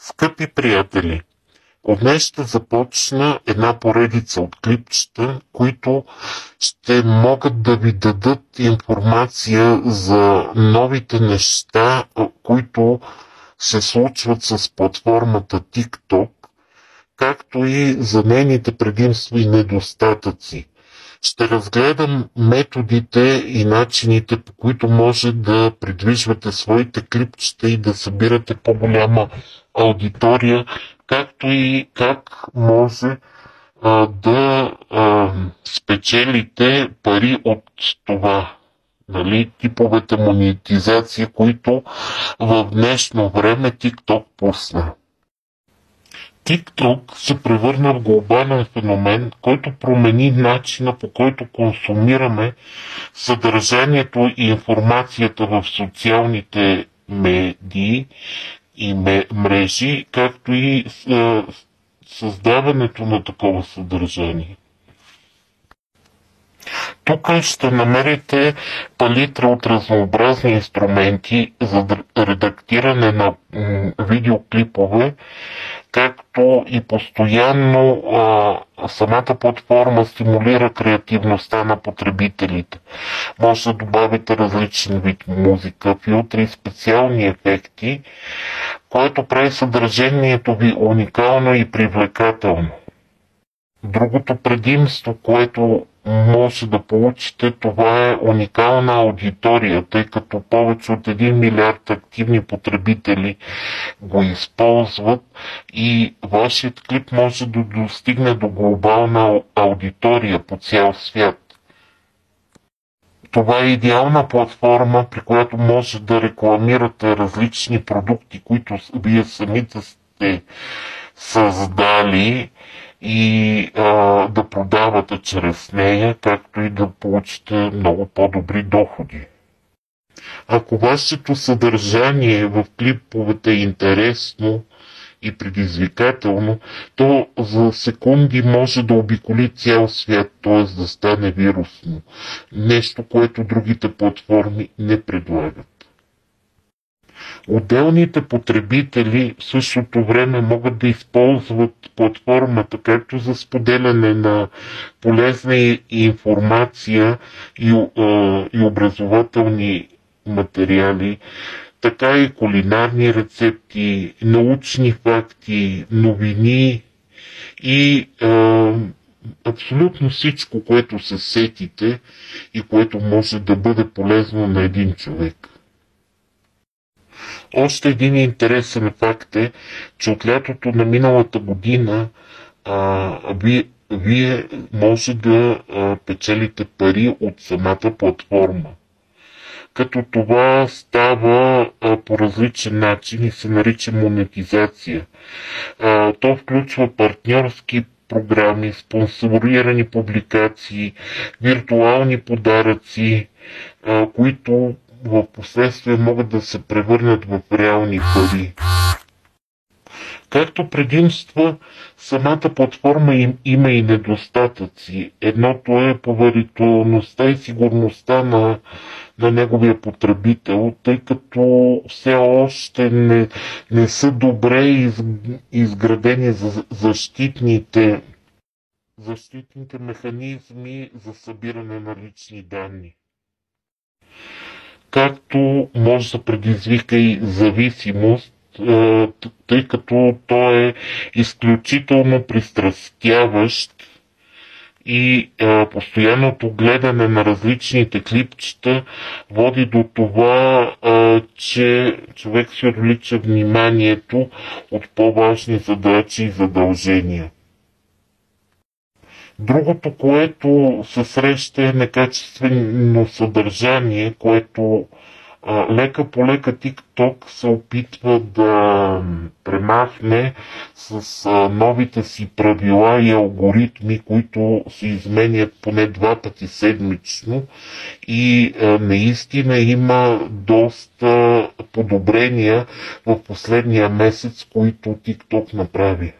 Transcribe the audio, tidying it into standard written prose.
Скъпи приятели, днес ще започна една поредица от клипчета, които ще могат да ви дадат информация за новите неща, които се случват с платформата TikTok, както и за нейните предимства и недостатъци. Ще разгледам методите и начините, по които може да придвижвате своите клипчета и да събирате по-голяма аудитория, както и как може да спечелите пари от това. Типовете монетизация, които в днешно време TikTok пусна. TikTok се превърна в глобален феномен, който промени начина, по който консумираме съдържанието и информацията в социалните медии и мрежи, както и създаването на такова съдържание. Тук ще намерите палитра от разнообразни инструменти за редактиране на видеоклипове, както и постоянно самата платформа стимулира креативността на потребителите. Може да добавите различен вид музика, филтри и специални ефекти, което прави съдържанието ви уникално и привлекателно. Другото предимство, което може да получите, това е уникална аудитория, тъй като повече от 1 милиард активни потребители го използват и вашият клип може да достигне до глобална аудитория по цял свят. Това е идеална платформа, при която може да рекламирате различни продукти, които вие самите сте създали и да продавате чрез нея, както и да получите много по-добри доходи. Ако вашето съдържание в клиповете е интересно и предизвикателно, то за секунди може да обиколи цял свят, т.е. да стане вирусно. Нещо, което другите платформи не предлагат. Отделните потребители в същото време могат да използват платформата както за споделяне на полезна информация и образователни материали, така и кулинарни рецепти, научни факти, новини и абсолютно всичко, което се сетите и което може да бъде полезно на един човек. Още един интересен факт е, че от лятото на миналата година вие може да печелите пари от самата платформа. Като това става по различен начин и се нарича монетизация. То включва партньорски програми, спонсорирани публикации, виртуални подаръци, които в последствие могат да се превърнат в реални пари. Както предимства, самата платформа има и недостатъци. Едното е поверителността и сигурността на неговия потребител, тъй като все още не са добре изградени за защитните механизми за събиране на лични данни. Както може да предизвика и зависимост, тъй като той е изключително пристрастяващ и постоянното гледане на различните клипчета води до това, че човек си отвлича вниманието от по-важни задачи и задължения. Другото, което се среща, е некачествено съдържание, което лека по лека TikTok се опитва да премахне с новите си правила и алгоритми, които се изменят поне 2 пъти седмично и наистина има доста подобрения в последния месец, които TikTok направи.